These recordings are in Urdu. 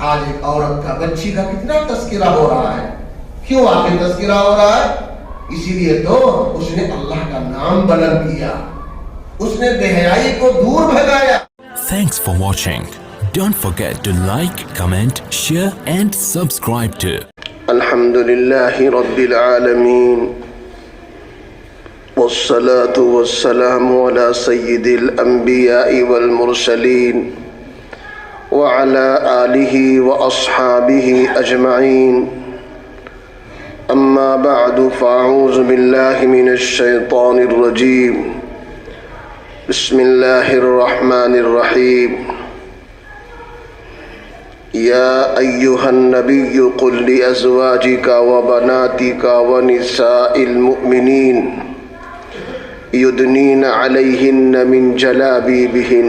آج ایک عورت کا بچی کا کتنا تذکرہ ہو رہا ہے. کیوں آگے تذکرہ ہو رہا ہے؟ اسی لیے تو اس نے اللہ کا نام بلند کیا, اس نے بے حیائی کو دور بھگایا. Thanks for watching. Don't forget to like, comment, share and subscribe to الحمدللہ رب العالمین والصلاة والسلام على سید الانبیاء والمرسلین وعلى آلہ واصحابہ اجمعین. اما بعد فاعوذ باللہ من الشیطان الرجیم. بسم اللہ الرحمن الرحیم. یا ایہا النبی قل لأزواجک وبناتک ونساء المؤمنین یدنین علیہن من جلابیبہن.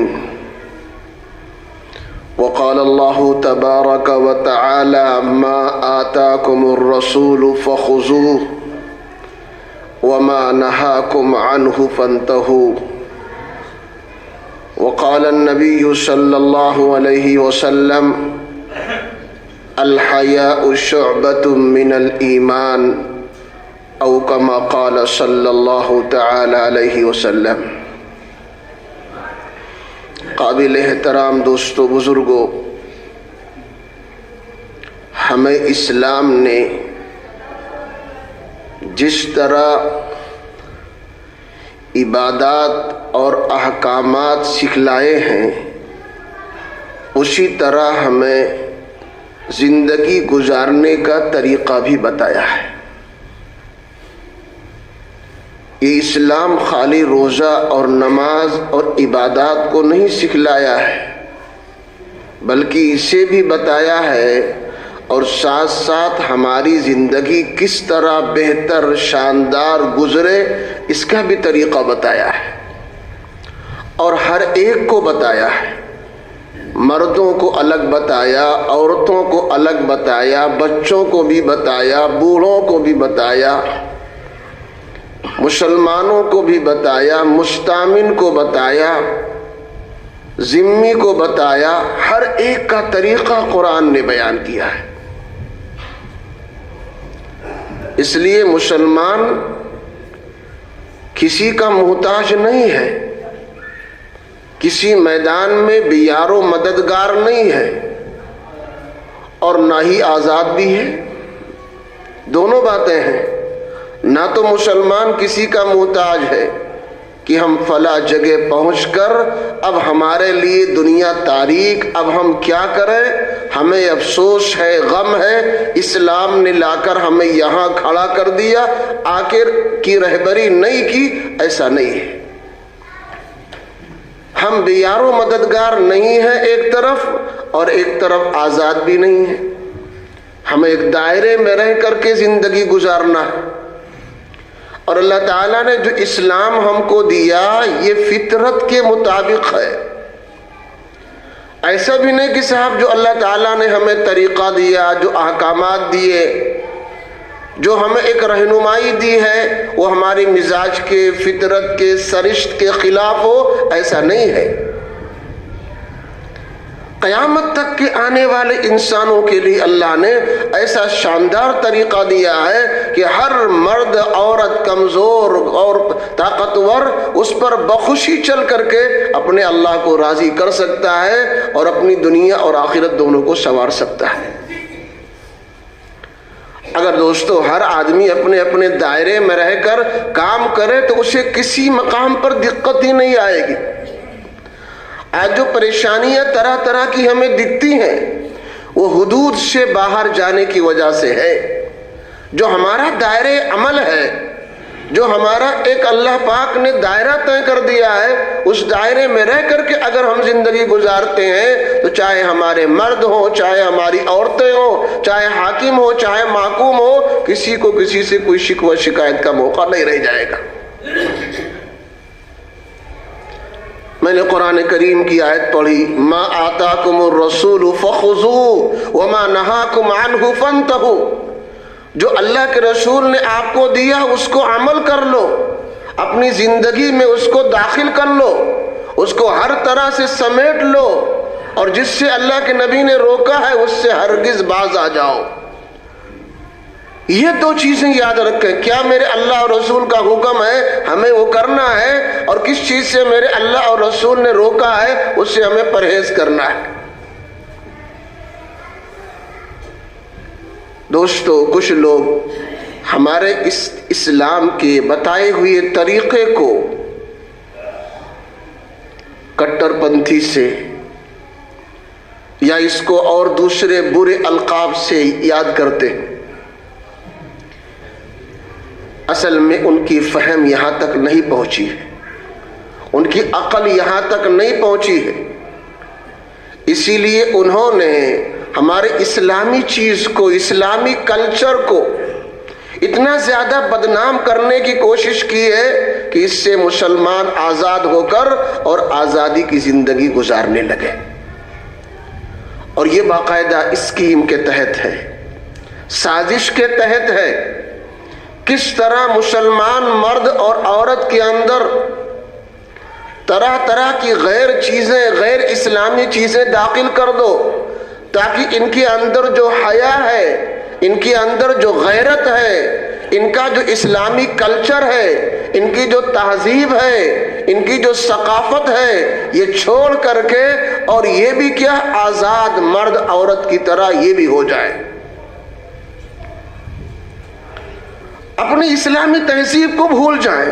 وقال اللہ تبارک وتعالی ما آتاکم الرسول فخذوه وما نہاکم عنہ فانتہوا. وقال النبی صلی اللہ علیہ وسلم الحیاء شعبۃ من الایمان او کما قال صلی اللہ تعالی علیہ وسلم. قابل احترام دوستو بزرگو، ہمیں اسلام نے جس طرح عبادات اور احکامات سکھلائے ہیں اسی طرح ہمیں زندگی گزارنے کا طریقہ بھی بتایا ہے. یہ اسلام خالی روزہ اور نماز اور عبادات کو نہیں سکھلایا ہے بلکہ اسے بھی بتایا ہے اور ساتھ ساتھ ہماری زندگی کس طرح بہتر شاندار گزرے اس کا بھی طریقہ بتایا ہے اور ہر ایک کو بتایا ہے. مردوں کو الگ بتایا, عورتوں کو الگ بتایا, بچوں کو بھی بتایا, بوڑھوں کو بھی بتایا, مسلمانوں کو بھی بتایا, مستامن کو بتایا, ذمی کو بتایا. ہر ایک کا طریقہ قرآن نے بیان کیا ہے. اس لیے مسلمان کسی کا محتاج نہیں ہے, کسی میدان میں بھی یار و مددگار نہیں ہے اور نہ ہی آزاد بھی ہے. دونوں باتیں ہیں. نہ تو مسلمان کسی کا محتاج ہے کہ ہم فلاں جگہ پہنچ کر اب ہمارے لیے دنیا تاریک, اب ہم کیا کریں, ہمیں افسوس ہے, غم ہے, اسلام نے لا کر ہمیں یہاں کھڑا کر دیا, آخر کی رہبری نہیں کی. ایسا نہیں ہے. ہم بھی یار و مددگار نہیں ہیں ایک طرف اور ایک طرف آزاد بھی نہیں ہیں. ہمیں ایک دائرے میں رہ کر کے زندگی گزارنا ہے. اور اللہ تعالیٰ نے جو اسلام ہم کو دیا یہ فطرت کے مطابق ہے. ایسا بھی نہیں کہ صاحب جو اللہ تعالیٰ نے ہمیں طریقہ دیا, جو احکامات دیے, جو ہمیں ایک رہنمائی دی ہے وہ ہماری مزاج کے, فطرت کے, سرشت کے خلاف ہو. ایسا نہیں ہے. قیامت تک کے آنے والے انسانوں کے لیے اللہ نے ایسا شاندار طریقہ دیا ہے کہ ہر مرد, عورت, کمزور اور طاقتور اس پر بخوشی چل کر کے اپنے اللہ کو راضی کر سکتا ہے اور اپنی دنیا اور آخرت دونوں کو سنوار سکتا ہے. اگر دوستو ہر آدمی اپنے اپنے دائرے میں رہ کر کام کرے تو اسے کسی مقام پر دقت ہی نہیں آئے گی. آج جو پریشانیاں طرح طرح کی ہمیں دکھتی ہیں وہ حدود سے باہر جانے کی وجہ سے ہے. جو ہمارا دائرے عمل ہے, جو ہمارا ایک اللہ پاک نے دائرہ طے کر دیا ہے, اس دائرے میں رہ کر کے اگر ہم زندگی گزارتے ہیں تو چاہے ہمارے مرد ہوں, چاہے ہماری عورتیں ہوں, چاہے حاکم ہو, چاہے محکوم ہو, کسی کو کسی سے کوئی شکوہ شکایت کا موقع نہیں رہ جائے گا. میں نے قرآن کریم کی آیت پڑھی, ما آتاکم الرسول فخذوه وما نہاکم عنہ فانتہوا. جو اللہ کے رسول نے آپ کو دیا اس کو عمل کر لو, اپنی زندگی میں اس کو داخل کر لو, اس کو ہر طرح سے سمیٹ لو. اور جس سے اللہ کے نبی نے روکا ہے اس سے ہرگز باز آ جاؤ۔ یہ دو چیزیں یاد رکھیں، کیا میرے اللہ اور رسول کا حکم ہے ہمیں وہ کرنا ہے، اور کس چیز سے میرے اللہ اور رسول نے روکا ہے اس سے ہمیں پرہیز کرنا ہے۔ دوستو، کچھ لوگ ہمارے اس اسلام کے بتائے ہوئے طریقے کو کٹر پنتھی سے یا اس کو اور دوسرے برے القاب سے یاد کرتے ہیں۔ اصل میں ان کی فہم یہاں تک نہیں پہنچی ہے، ان کی عقل یہاں تک نہیں پہنچی ہے، اسی لیے انہوں نے ہمارے اسلامی چیز کو، اسلامی کلچر کو اتنا زیادہ بدنام کرنے کی کوشش کی ہے کہ اس سے مسلمان آزاد ہو کر اور آزادی کی زندگی گزارنے لگے۔ اور یہ باقاعدہ اسکیم کے تحت ہے، سازش کے تحت ہے، کس طرح مسلمان مرد اور عورت کے اندر طرح طرح کی غیر چیزیں، غیر اسلامی چیزیں داخل کر دو تاکہ ان کے اندر جو حیا ہے، ان کے اندر جو غیرت ہے، ان کا جو اسلامی کلچر ہے، ان کی جو تہذیب ہے، ان کی جو ثقافت ہے، یہ چھوڑ کر کے اور یہ بھی کیا آزاد مرد عورت کی طرح یہ بھی ہو جائے، اپنی اسلامی تہذیب کو بھول جائیں،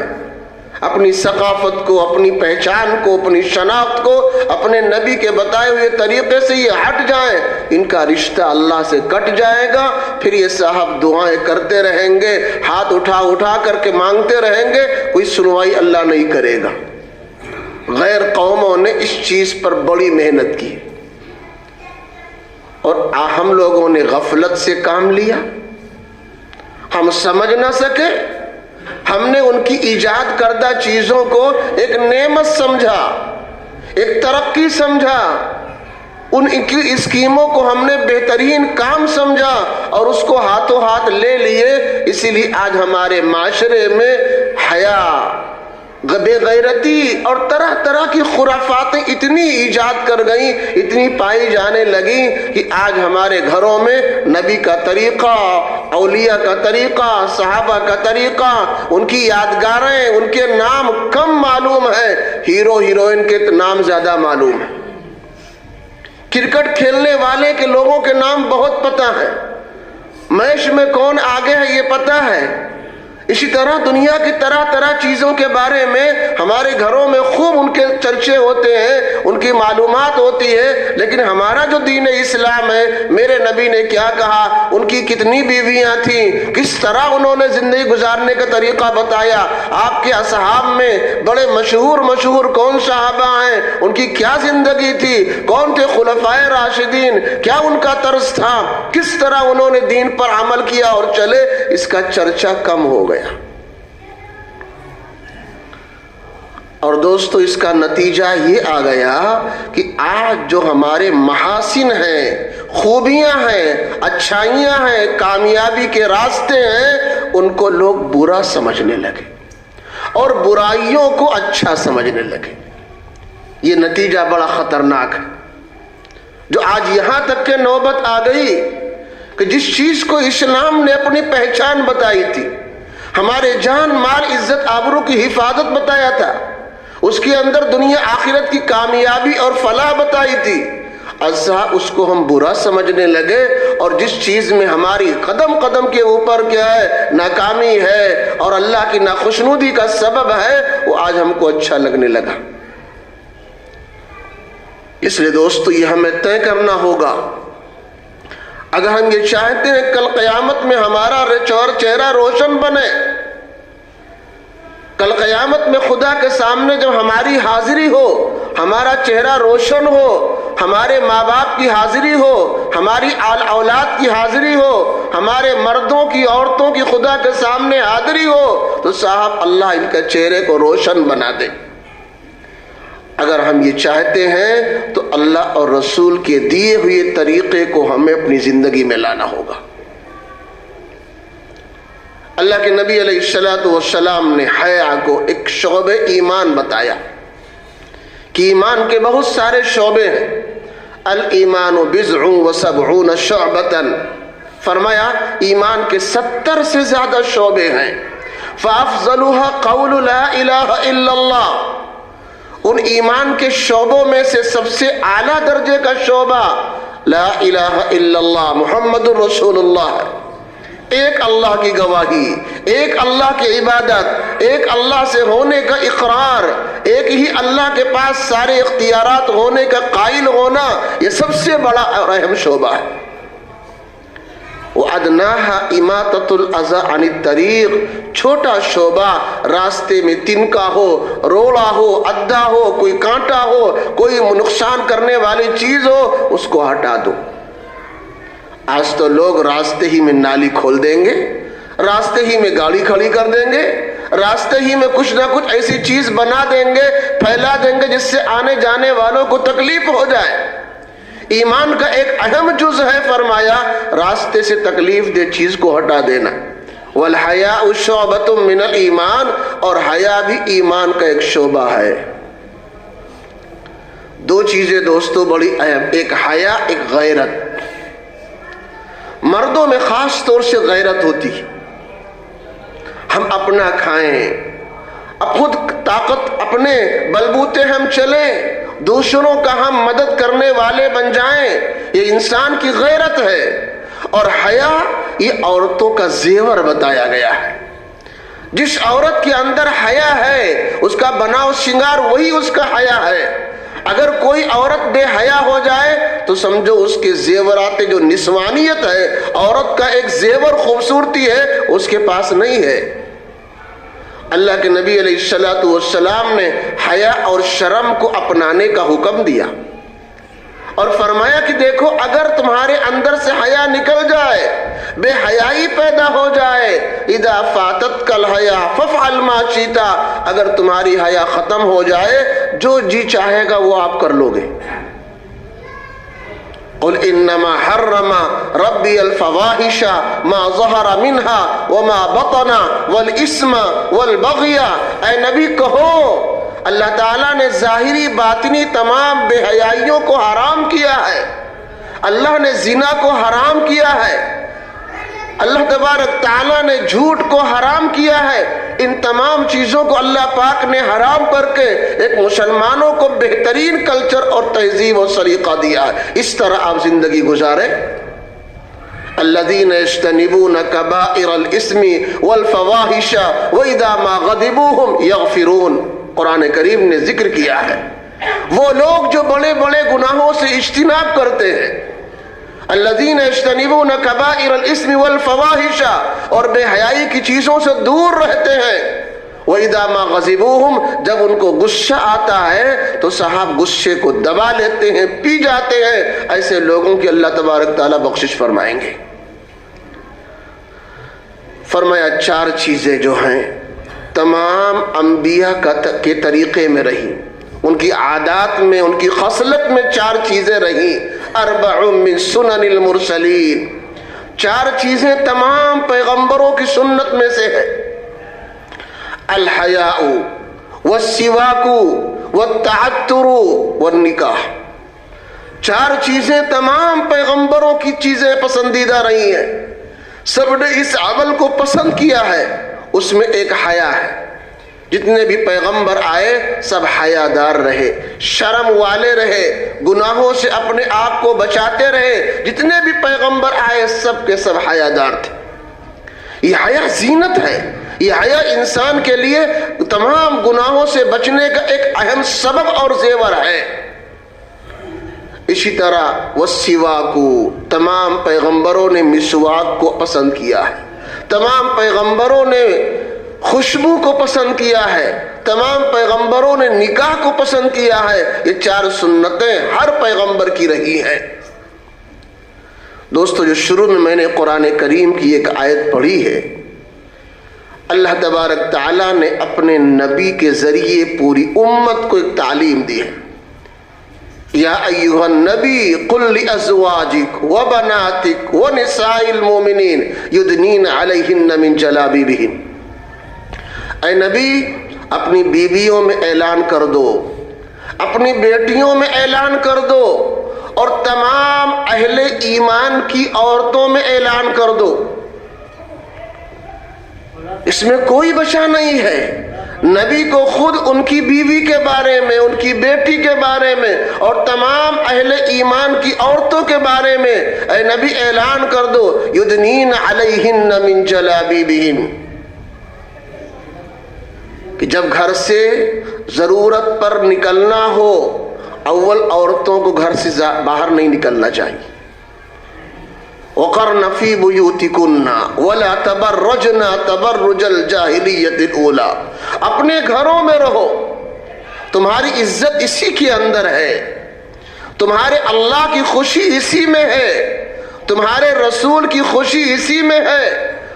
اپنی ثقافت کو، اپنی پہچان کو، اپنی شناخت کو، اپنے نبی کے بتائے ہوئے طریقے سے یہ ہٹ جائیں، ان کا رشتہ اللہ سے کٹ جائے گا۔ پھر یہ صاحب دعائیں کرتے رہیں گے، ہاتھ اٹھا اٹھا کر کے مانگتے رہیں گے، کوئی سنوائی اللہ نہیں کرے گا۔ غیر قوموں نے اس چیز پر بڑی محنت کی اور ہم لوگوں نے غفلت سے کام لیا، ہم سمجھ نہ سکے، ہم نے ان کی ایجاد کردہ چیزوں کو ایک نعمت سمجھا، ایک ترقی سمجھا، ان کی اسکیموں کو ہم نے بہترین کام سمجھا اور اس کو ہاتھوں ہاتھ لے لیے۔ اسی لیے آج ہمارے معاشرے میں حیا، بے غیرتی اور طرح طرح کی خرافاتیں اتنی ایجاد کر گئیں، اتنی پائی جانے لگیں کہ آج ہمارے گھروں میں نبی کا طریقہ، اولیاء کا طریقہ، صحابہ کا طریقہ، ان کی یادگاریں، ان کے نام کم معلوم ہیں، ہیرو ہیروئن کے نام زیادہ معلوم ہیں، کرکٹ کھیلنے والے کے لوگوں کے نام بہت پتہ ہے، میچ میں کون آگے ہے یہ پتہ ہے۔ اسی طرح دنیا کی طرح طرح چیزوں کے بارے میں ہمارے گھروں میں خوب ان کے چرچے ہوتے ہیں، ان کی معلومات ہوتی ہے، لیکن ہمارا جو دین اسلام ہے، میرے نبی نے کیا کہا، ان کی کتنی بیویاں تھیں، کس طرح انہوں نے زندگی گزارنے کا طریقہ بتایا، آپ کے اصحاب میں بڑے مشہور کون صحابہ ہیں، ان کی کیا زندگی تھی، کون تھے خلفائے راشدین، کیا ان کا طرز تھا، کس طرح انہوں نے دین پر عمل کیا اور چلے، اس کا چرچا کم ہو گیا۔ اور دوستو، اس کا نتیجہ یہ آ گیا کہ آج جو ہمارے محاسن ہیں، خوبیاں ہیں، اچھائیاں ہیں، کامیابی کے راستے ہیں، ان کو لوگ برا سمجھنے لگے اور برائیوں کو اچھا سمجھنے لگے۔ یہ نتیجہ بڑا خطرناک ہے، جو آج یہاں تک کہ نوبت آ گئی کہ جس چیز کو اسلام نے اپنی پہچان بتائی تھی، ہمارے جان مال عزت آبرو کی حفاظت بتایا تھا، اس کے اندر دنیا آخرت کی کامیابی اور فلاح بتائی تھی، اصحاب اس کو ہم برا سمجھنے لگے، اور جس چیز میں ہماری قدم قدم کے اوپر کیا ہے، ناکامی ہے اور اللہ کی ناخوشنودی کا سبب ہے، وہ آج ہم کو اچھا لگنے لگا۔ اس لیے دوستو، یہ ہمیں طے کرنا ہوگا، اگر ہم یہ چاہتے ہیں کل قیامت میں ہمارا چہرہ روشن بنے، کل قیامت میں خدا کے سامنے جب ہماری حاضری ہو، ہمارا چہرہ روشن ہو، ہمارے ماں باپ کی حاضری ہو، ہماری اولاد کی حاضری ہو، ہمارے مردوں کی، عورتوں کی خدا کے سامنے حاضری ہو، تو صاحب اللہ ان کے چہرے کو روشن بنا دے۔ اگر ہم یہ چاہتے ہیں تو اللہ اور رسول کے دیے ہوئے طریقے کو ہمیں اپنی زندگی میں لانا ہوگا۔ اللہ کے نبی علیہ السلام نے حیا کو ایک شعبہ ایمان بتایا کہ ایمان کے بہت سارے شعبے ہیں، الایمان بضع و سبعون شعبۃ، فرمایا ایمان کے 70 سے زیادہ شعبے ہیں. فافضلها قول لا الہ الا اللہ، ان ایمان کے شعبوں میں سے سب سے اعلیٰ درجے کا شعبہ لا الہ الا اللہ محمد رسول اللہ، ایک اللہ کی گواہی، ایک اللہ کی عبادت، ایک اللہ سے ہونے کا اقرار، ایک ہی اللہ کے پاس سارے اختیارات ہونے کا قائل ہونا، یہ سب سے بڑا اور اہم شعبہ ہے. وَأَدْنَاهَا إِمَاطَةُ الْأَذَى عَنِ الطَّرِيقِ، چھوٹا شعبہ راستے میں تنکا ہو، روڑا ہو، ادھا ہو، کوئی کانٹا ہو، کوئی نقصان کرنے والی چیز ہو، اس کو ہٹا دو. آج تو لوگ راستے ہی میں نالی کھول دیں گے، راستے ہی میں گاڑی کھڑی کر دیں گے، راستے ہی میں کچھ نہ کچھ ایسی چیز بنا دیں گے، پھیلا دیں گے جس سے آنے جانے والوں کو تکلیف ہو جائے. ایمان کا ایک اہم جز ہے فرمایا راستے سے تکلیف دہ چیز کو ہٹا دینا. والحیاء شعبۃ من الایمان، اور حیا بھی ایمان کا ایک شعبہ ہے. دو چیزیں دوستو بڑی اہم، ایک حیا، ایک غیرت. مردوں میں خاص طور سے غیرت ہوتی ہے، ہم اپنا کھائیں، خود طاقت اپنے بلبوتے ہم چلیں، دوسروں کا ہم مدد کرنے والے بن جائیں، یہ انسان کی غیرت ہے. اور حیا یہ عورتوں کا زیور بتایا گیا ہے. جس عورت کے اندر حیا ہے اس کا بناؤ شنگار وہی اس کا حیا ہے. اگر کوئی عورت بے حیا ہو جائے تو سمجھو اس کے زیورات جو نسوانیت ہے، عورت کا ایک زیور خوبصورتی ہے، اس کے پاس نہیں ہے. اللہ کے نبی علیہ السلام نے حیا اور شرم کو اپنانے کا حکم دیا اور فرمایا کہ دیکھو اگر تمہارے اندر سے حیا نکل جائے، بے حیائی پیدا ہو جائے، اذا فاتت کل حیا ففعل ما شئت، اگر تمہاری حیا ختم ہو جائے جو جی چاہے گا وہ آپ کر لو گے. قل انما حرم ربی الفواحش ما ظہر منها وما بطن والاسم والبغی، اے نبی کہو اللہ تعالیٰ نے ظاہری باطنی تمام بے حیائیوں کو حرام کیا ہے. اللہ نے زنا کو حرام کیا ہے، اللہ تبارک تعالیٰ نے جھوٹ کو حرام کیا ہے. ان تمام چیزوں کو اللہ پاک نے حرام کر کے ایک مسلمانوں کو بہترین کلچر اور تہذیب اور سلیقہ دیا ہے. اس طرح آپ زندگی گزارے. الذین یجتنبون کبائر الاسم والفواحش واذا ما غضبوا هم یغفرون، قرآن کریم نے ذکر کیا ہے وہ لوگ جو بڑے بڑے گناہوں سے اجتناب کرتے ہیں. الذین یجتنبون کبائر الاسم والفواحش، اور بے حیائی کی چیزوں سے دور رہتے ہیں. وَإِذَا مَا غَضِبُوهُمْ، جب ان کو غصہ آتا ہے تو صاحب غصے کو دبا لیتے ہیں، پی جاتے ہیں. ایسے لوگوں کی اللہ تبارک تعالیٰ بخشش فرمائیں گے. فرمایا 4 چیزیں جو ہیں تمام انبیاء کے طریقے میں رہی، ان کی عادات میں، ان کی خصلت میں 4 چیزیں رہی. 4 من سنن المرسلین، 4 چیزیں تمام پیغمبروں کی سنت میں سے ہے. الحیاء والسواک والتعطر والنکاح، 4 چیزیں تمام پیغمبروں کی چیزیں پسندیدہ رہی ہیں. سب نے اس عمل کو پسند کیا ہے. اس میں ایک حیا ہے. جتنے بھی پیغمبر آئے سب حیادار رہے، شرم والے رہے، گناہوں سے اپنے آپ کو بچاتے رہے. جتنے بھی پیغمبر آئے سب کے سب حیادار تھے. یہ حیا زینت ہے، یہ حیا انسان کے لیے تمام گناہوں سے بچنے کا ایک اہم سبب اور زیور ہے. اسی طرح والسواک، تمام پیغمبروں نے مسواک کو پسند کیا ہے، تمام پیغمبروں نے خوشبو کو پسند کیا ہے، تمام پیغمبروں نے نکاح کو پسند کیا ہے. یہ 4 سنتیں ہر پیغمبر کی رہی ہیں. دوستو جو شروع میں نے قرآن کریم کی ایک آیت پڑھی ہے، اللہ تبارک تعالیٰ نے اپنے نبی کے ذریعے پوری امت کو ایک تعلیم دی ہے. یا ایھا النبی قل لازواجک وبناتک ونساء المؤمنین یدنین علیہن من جلابیبہن، اے نبی اپنی بیویوں میں اعلان کر دو، اپنی بیٹیوں میں اعلان کر دو، اور تمام اہل ایمان کی عورتوں میں اعلان کر دو. اس میں کوئی بچا نہیں ہے. نبی کو خود ان کی بیوی کے بارے میں, ان کی بیٹی کے بارے میں اور تمام اہل ایمان کی عورتوں کے بارے میں اے نبی اعلان کر دو, یدنین علیہن من جلابیبہن, کہ جب گھر سے ضرورت پر نکلنا ہو اول عورتوں کو گھر سے باہر نہیں نکلنا چاہیے. وَقَرْنَ فِي بُيُوتِكُنَّ وَلَا تَبَرَّجْنَ تَبَرُّجَ الْجَاهِلِيَّةِ الْأُولَىٰ, اپنے گھروں میں رہو, تمہاری عزت اسی کے اندر ہے, تمہارے اللہ کی خوشی اسی میں ہے, تمہارے رسول کی خوشی اسی میں ہے.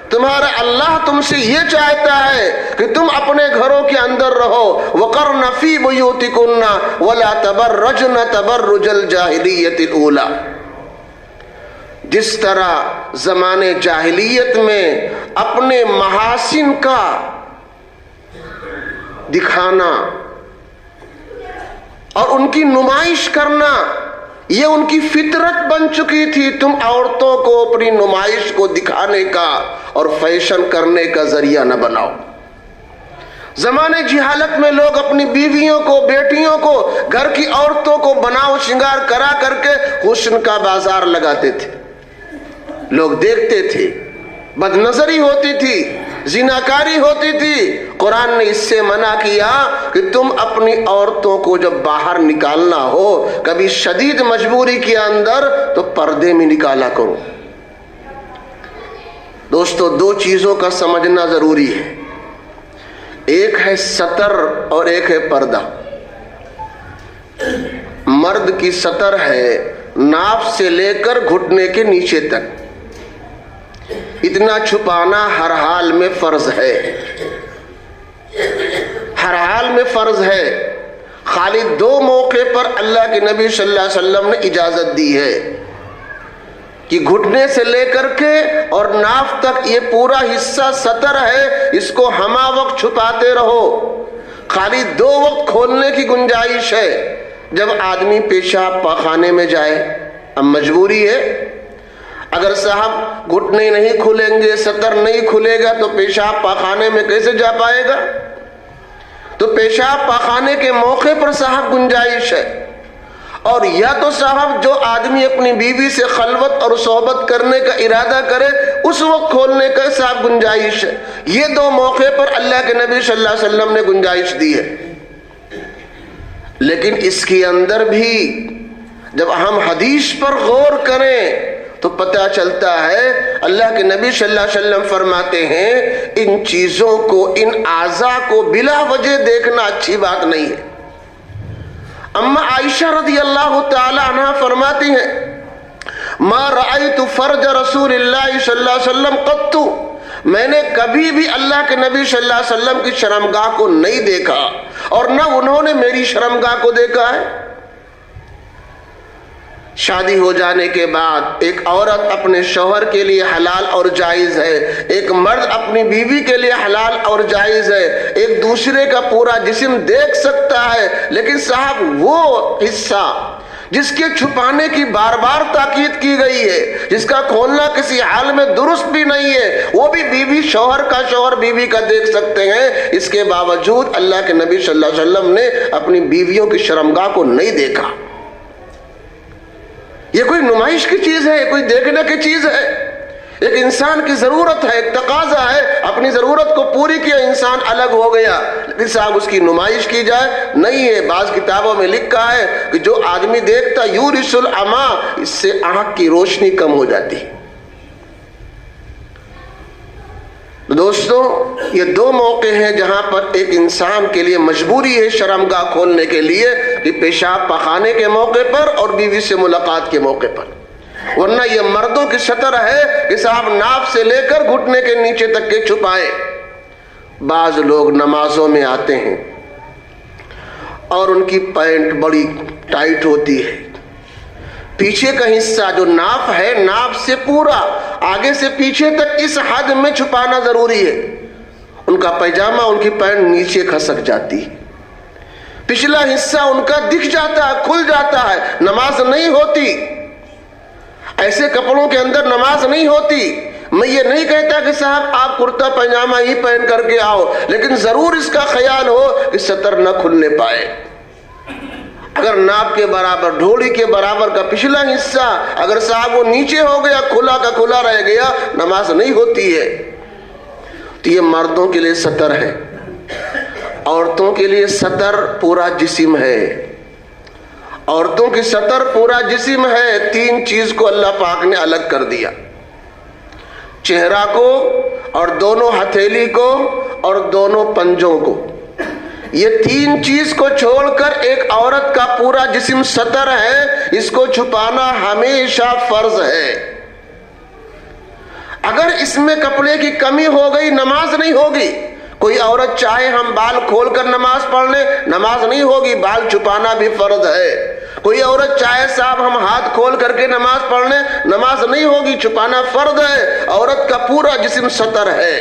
تمہارا اللہ تم سے یہ چاہتا ہے کہ تم اپنے گھروں کے اندر رہو. وَقَرْنَ فِي بُيُوتِكُنَّ وَلَا تَبَرَّجْنَ تَبَرُّجَ الْجَاهِلِيَّةِ الْأُولَىٰ. جس طرح زمانے جاہلیت میں اپنے محاسن کا دکھانا اور ان کی نمائش کرنا یہ ان کی فطرت بن چکی تھی, تم عورتوں کو اپنی نمائش کو دکھانے کا اور فیشن کرنے کا ذریعہ نہ بناؤ. زمانے جہالت میں لوگ اپنی بیویوں کو, بیٹیوں کو, گھر کی عورتوں کو بناؤ شنگار کرا کر کے حسن کا بازار لگاتے تھے. لوگ دیکھتے تھے, بد نظری ہوتی تھی, زناکاری ہوتی تھی. قرآن نے اس سے منع کیا کہ تم اپنی عورتوں کو جب باہر نکالنا ہو کبھی شدید مجبوری کے اندر تو پردے میں نکالا کرو. دوستو, دو چیزوں کا سمجھنا ضروری ہے, ایک ہے ستر اور ایک ہے پردہ. مرد کی ستر ہے ناف سے لے کر گھٹنے کے نیچے تک, اتنا چھپانا ہر حال میں فرض ہے, ہر حال میں فرض ہے. خالی دو موقع پر اللہ کے نبی صلی اللہ علیہ وسلم نے اجازت دی ہے کہ گھٹنے سے لے کر کے اور ناف تک یہ پورا حصہ ستر ہے, اس کو ہمہ وقت چھپاتے رہو. خالی دو وقت کھولنے کی گنجائش ہے, جب آدمی پیشاب پاخانے میں جائے, اب مجبوری ہے, اگر صاحب گھٹنے نہیں کھلیں گے, ستر نہیں کھلے گا تو پیشاب پاخانے میں کیسے جا پائے گا؟ تو پیشاب پاخانے کے موقع پر صاحب گنجائش ہے. اور یا تو صاحب جو آدمی اپنی بیوی سے خلوت اور صحبت کرنے کا ارادہ کرے اس وقت کھولنے کا صاحب گنجائش ہے. یہ دو موقع پر اللہ کے نبی صلی اللہ علیہ وسلم نے گنجائش دی ہے. لیکن اس کے اندر بھی جب ہم حدیث پر غور کریں تو پتہ چلتا ہے اللہ کے نبی صلی اللہ علیہ وسلم فرماتے ہیں ان چیزوں کو, ان اعضاء کو بلا وجہ دیکھنا اچھی بات نہیں ہے. اما عائشہ رضی اللہ تعالی عنہ فرماتی ہیں ما رأیت فرج رسول اللہ صلی اللہ علیہ وسلم قط, میں نے کبھی بھی اللہ کے نبی صلی اللہ علیہ وسلم کی شرمگاہ کو نہیں دیکھا اور نہ انہوں نے میری شرمگاہ کو دیکھا ہے. شادی ہو جانے کے بعد ایک عورت اپنے شوہر کے لیے حلال اور جائز ہے, ایک مرد اپنی بیوی کے لیے حلال اور جائز ہے, ایک دوسرے کا پورا جسم دیکھ سکتا ہے, لیکن صاحب وہ حصہ جس کے چھپانے کی بار بار تاکید کی گئی ہے, جس کا کھولنا کسی حال میں درست بھی نہیں ہے, وہ بھی بیوی شوہر کا, شوہر بیوی کا دیکھ سکتے ہیں. اس کے باوجود اللہ کے نبی صلی اللہ علیہ وسلم نے اپنی بیویوں کی شرمگاہ کو نہیں دیکھا. یہ کوئی نمائش کی چیز ہے, کوئی دیکھنے کی چیز ہے. ایک انسان کی ضرورت ہے, ایک تقاضا ہے, اپنی ضرورت کو پوری کیا انسان الگ ہو گیا, لیکن صاحب اس کی نمائش کی جائے نہیں ہے. بعض کتابوں میں لکھا ہے کہ جو آدمی دیکھتا یورث العما, اس سے آنکھ کی روشنی کم ہو جاتی. دوستو, یہ دو موقع ہیں جہاں پر ایک انسان کے لیے مجبوری ہے شرمگاہ کھولنے کے لیے, کہ پیشاب پخانے کے موقع پر اور بیوی سے ملاقات کے موقع پر. ورنہ یہ مردوں کی سطر ہے کہ صاحب ناف سے لے کر گھٹنے کے نیچے تک کے چھپائے. بعض لوگ نمازوں میں آتے ہیں اور ان کی پینٹ بڑی ٹائٹ ہوتی ہے, پیچھے کا حصہ جو ناف ہے, ناف سے پورا آگے سے پیچھے تک اس حد میں چھپانا ضروری ہے. ان کا پیجامہ, ان کی پینٹ نیچے کھسک جاتی. پچھلا حصہ ان کا دکھ جاتا ہے، کھل جاتا ہے، نماز نہیں ہوتی، ایسے کپڑوں کے اندر نماز نہیں ہوتی۔ میں یہ نہیں کہتا کہ صاحب آپ کرتا پائجامہ ہی پہن کر کے آؤ، لیکن ضرور اس کا خیال ہو کہ سطر نہ کھلنے پائے۔ اگر ناپ کے برابر، ڈھوڑی کے برابر کا پچھلا حصہ اگر صاحب وہ نیچے ہو گیا، کھلا کا کھلا رہ گیا، نماز نہیں ہوتی ہے۔ تو یہ مردوں کے لیے سطر ہے، عورتوں کے لیے سطر پورا جسم ہے۔ عورتوں کی سطر پورا جسم ہے۔ تین چیز کو اللہ پاک نے الگ کر دیا، چہرہ کو اور دونوں ہتھیلی کو اور دونوں پنجوں کو۔ یہ تین چیز کو چھوڑ کر ایک عورت کا پورا جسم سطر ہے، اس کو چھپانا ہمیشہ فرض ہے۔ اگر اس میں کپڑے کی کمی ہو گئی، نماز نہیں ہوگی۔ کوئی عورت چاہے ہم بال کھول کر نماز پڑھ لیں، نماز نہیں ہوگی، بال چھپانا بھی فرض ہے۔ کوئی عورت چاہے صاحب ہم ہاتھ کھول کر کے نماز پڑھ لیں، نماز نہیں ہوگی، چھپانا فرض ہے۔ عورت کا پورا جسم سطر ہے۔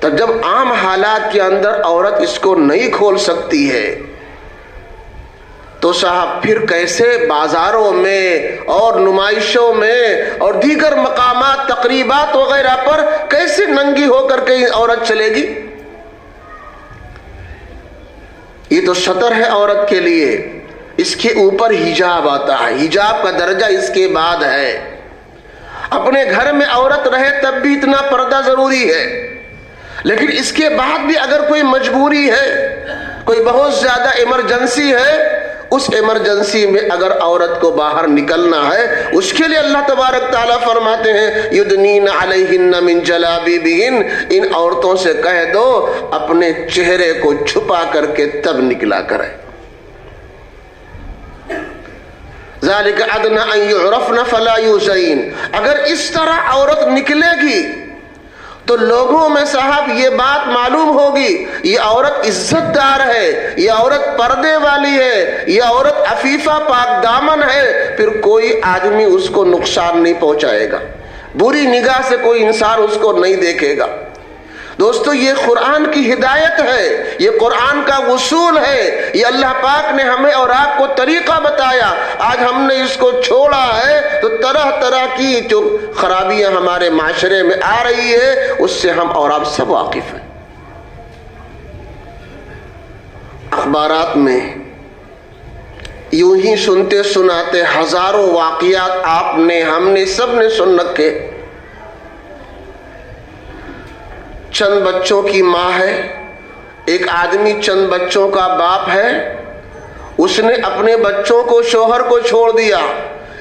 تب جب عام حالات کے اندر عورت اس کو نہیں کھول سکتی ہے تو صاحب پھر کیسے بازاروں میں اور نمائشوں میں اور دیگر مقامات، تقریبات وغیرہ پر کیسے ننگی ہو کر کے عورت چلے گی؟ یہ تو سطر ہے عورت کے لیے، اس کے اوپر حجاب آتا ہے، حجاب کا درجہ اس کے بعد ہے۔ اپنے گھر میں عورت رہے تب بھی اتنا پردہ ضروری ہے، لیکن اس کے بعد بھی اگر کوئی مجبوری ہے، کوئی بہت زیادہ ایمرجنسی ہے، اس ایمرجنسی میں اگر عورت کو باہر نکلنا ہے، اس کے لیے اللہ تبارک تعالیٰ فرماتے ہیں یدنین علیہن من جلابیبہن، ان عورتوں سے کہہ دو اپنے چہرے کو چھپا کر کے تب نکلا کریں۔ ذالک ادنی ان یعرفن فلا یؤذین، اگر اس طرح عورت نکلے گی تو لوگوں میں صاحب یہ بات معلوم ہوگی، یہ عورت عزت دار ہے، یہ عورت پردے والی ہے، یہ عورت عفیفہ پاک دامن ہے، پھر کوئی آدمی اس کو نقصان نہیں پہنچائے گا، بری نگاہ سے کوئی انسان اس کو نہیں دیکھے گا۔ دوستو یہ قرآن کی ہدایت ہے، یہ قرآن کا اصول ہے، یہ اللہ پاک نے ہمیں اور آپ کو طریقہ بتایا۔ آج ہم نے اس کو چھوڑا ہے تو طرح طرح کی جو خرابیاں ہمارے معاشرے میں آ رہی ہے اس سے ہم اور آپ سب واقف ہیں۔ اخبارات میں یوں ہی سنتے سناتے ہزاروں واقعات آپ نے، ہم نے، سب نے سن رکھے۔ چند بچوں کی ماں ہے، ایک آدمی چند بچوں کا باپ ہے، اس نے اپنے بچوں کو، شوہر کو چھوڑ دیا،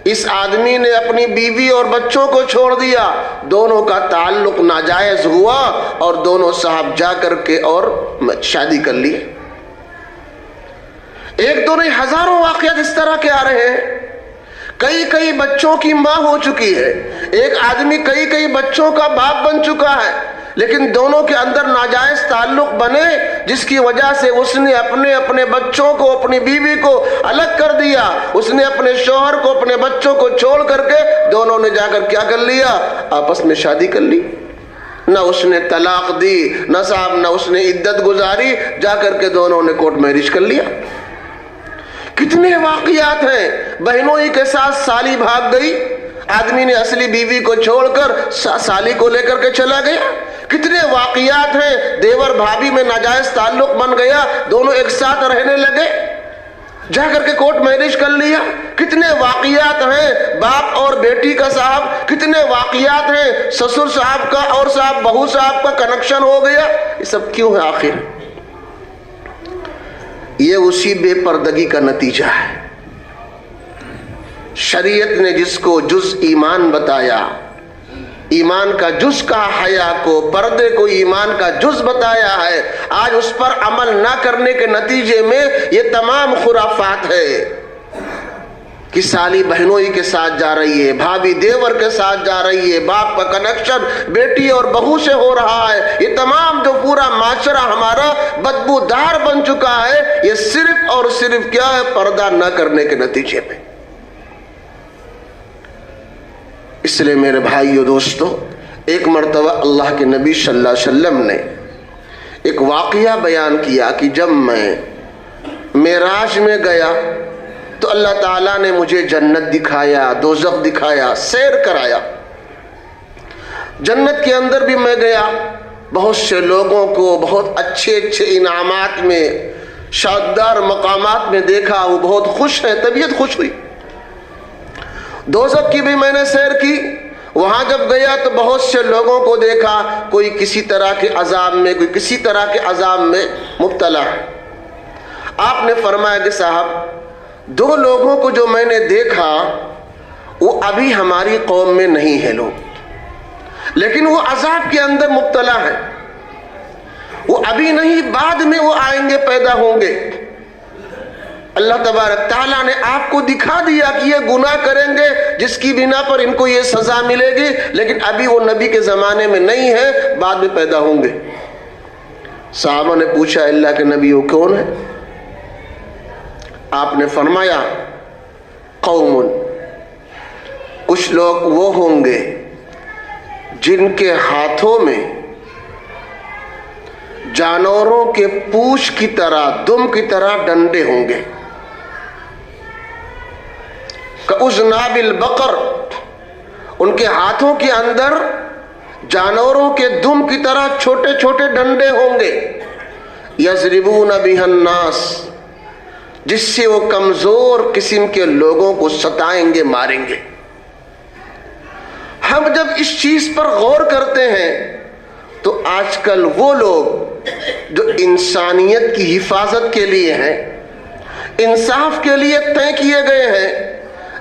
اس آدمی نے اپنی بیوی اور بچوں کو چھوڑ دیا، دونوں کا تعلق ناجائز ہوا اور دونوں صاحب جا کر کے اور شادی کر لی۔ ایک دو نہیں، ہزاروں واقعات اس طرح کے آ رہے ہیں۔ کئی بچوں کی ماں ہو چکی ہے، ایک آدمی کئی بچوں کا باپ بن چکا ہے، لیکن دونوں کے اندر ناجائز تعلق بنے جس کی وجہ سے اس نے اپنے بچوں کو، اپنی بیوی کو الگ کر دیا، اس نے اپنے شوہر کو، اپنے بچوں کو چھوڑ کر کے دونوں نے جا کر کیا کر لیا؟ آپس میں شادی کر لی۔ نہ اس نے طلاق دی، نہ صاحب نہ اس نے عدت گزاری، جا کر کے دونوں نے کورٹ میرج کر لیا۔ کتنے واقعات ہیں، بہنوں ہی کے ساتھ سالی بھاگ گئی، آدمی نے اصلی بیوی کو چھوڑ کر سالی کو لے کر کے چلا گیا۔ کتنے واقعات ہیں، دیور بھابھی میں ناجائز تعلق بن گیا، دونوں ایک ساتھ رہنے لگے، جا کر کے کورٹ میرج کر لیا۔ کتنے واقعات ہیں باپ اور بیٹی کا صاحب، کتنے واقعات ہیں سسر صاحب کا اور صاحب بہو صاحب کا کنیکشن ہو گیا۔ یہ سب کیوں ہے آخر؟ یہ اسی بے پردگی کا نتیجہ ہے۔ شریعت نے جس کو جز ایمان بتایا، ایمان کا جز کا حیا کو، پردے کو ایمان کا جز بتایا ہے، آج اس پر عمل نہ کرنے کے نتیجے میں یہ تمام خرافات ہے کہ سالی بہنوئی کے ساتھ جا رہی ہے، بھابھی دیور کے ساتھ جا رہی ہے، باپ کا کنیکشن بیٹی اور بہو سے ہو رہا ہے۔ یہ تمام جو پورا معاشرہ ہمارا بدبودار بن چکا ہے، یہ صرف اور صرف کیا ہے؟ پردہ نہ کرنے کے نتیجے میں۔ اس لیے میرے بھائیو دوستو، ایک مرتبہ اللہ کے نبی صلی اللہ علیہ وسلم نے ایک واقعہ بیان کیا کہ جب میں معراج میں گیا تو اللہ تعالیٰ نے مجھے جنت دکھایا، دوزخ دکھایا، سیر کرایا۔ جنت کے اندر بھی میں گیا، بہت سے لوگوں کو بہت اچھے اچھے انعامات میں، شاندار مقامات میں دیکھا، وہ بہت خوش ہیں، طبیعت خوش ہوئی۔ دوزخ کی بھی میں نے سیر کی، وہاں جب گیا تو بہت سے لوگوں کو دیکھا، کوئی کسی طرح کے عذاب میں، کوئی کسی طرح کے عذاب میں مبتلا ہے۔ آپ نے فرمایا کہ صاحب 2 لوگوں کو جو میں نے دیکھا وہ ابھی ہماری قوم میں نہیں ہے لوگ، لیکن وہ عذاب کے اندر مبتلا ہے، وہ ابھی نہیں، بعد میں وہ آئیں گے، پیدا ہوں گے۔ اللہ تبارک تعالیٰ نے آپ کو دکھا دیا کہ یہ گناہ کریں گے جس کی بنا پر ان کو یہ سزا ملے گی، لیکن ابھی وہ نبی کے زمانے میں نہیں ہے، بعد میں پیدا ہوں گے۔ صحابہ نے پوچھا اللہ کے نبی وہ کون ہے؟ آپ نے فرمایا قوم، کچھ لوگ وہ ہوں گے جن کے ہاتھوں میں جانوروں کے پوچھ کی طرح، دم کی طرح ڈنڈے ہوں گے، کاذناب البقر، ان کے ہاتھوں کے اندر جانوروں کے دم کی طرح چھوٹے چھوٹے ڈنڈے ہوں گے، یضربون بها الناس، جس سے وہ کمزور قسم کے لوگوں کو ستائیں گے، ماریں گے۔ ہم جب اس چیز پر غور کرتے ہیں تو آج کل وہ لوگ جو انسانیت کی حفاظت کے لیے ہیں، انصاف کے لیے طے کیے گئے ہیں،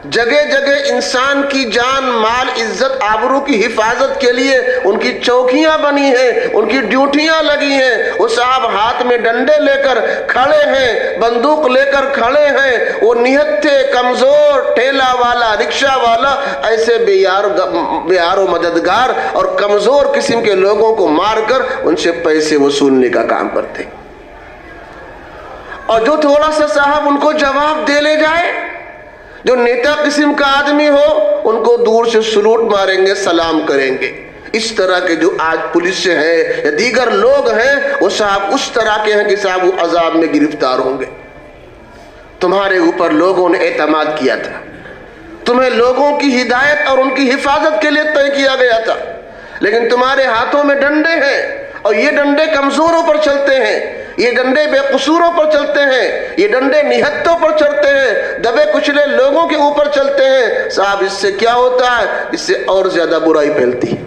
جگہ جگہ انسان کی جان، مال، عزت، آبرو کی حفاظت کے لیے ان کی چوکیاں بنی ہیں، ان کی ڈیوٹیاں لگی ہیں، وہ صاحب ہاتھ میں ڈنڈے لے کر کھڑے ہیں، بندوق لے کر کھڑے ہیں، وہ نہتھے، کمزور، ٹھیلا والا، رکشہ والا، ایسے بے یار و مددگار اور کمزور قسم کے لوگوں کو مار کر ان سے پیسے وصولنے کا کام کرتے، اور جو تھوڑا سا صاحب ان کو جواب دے لے جائے، جو نیتا قسم کا آدمی ہو، ان کو دور سے سلوٹ ماریں گے، سلام کریں گے۔ اس طرح کے جو آج پولیس سے ہیں یا دیگر لوگ ہیں، وہ صاحب اس طرح کے ہیں کہ صاحب وہ عذاب میں گرفتار ہوں گے۔ تمہارے اوپر لوگوں نے اعتماد کیا تھا، تمہیں لوگوں کی ہدایت اور ان کی حفاظت کے لیے طے کیا گیا تھا، لیکن تمہارے ہاتھوں میں ڈنڈے ہیں، اور یہ ڈنڈے کمزوروں پر چلتے ہیں، یہ ڈنڈے بے قصوروں پر چلتے ہیں، یہ ڈنڈے نہتوں پر چلتے ہیں، دبے کچلے لوگوں کے اوپر چلتے ہیں۔ صاحب اس سے کیا ہوتا ہے؟ اس سے اور زیادہ برائی پھیلتی ہے۔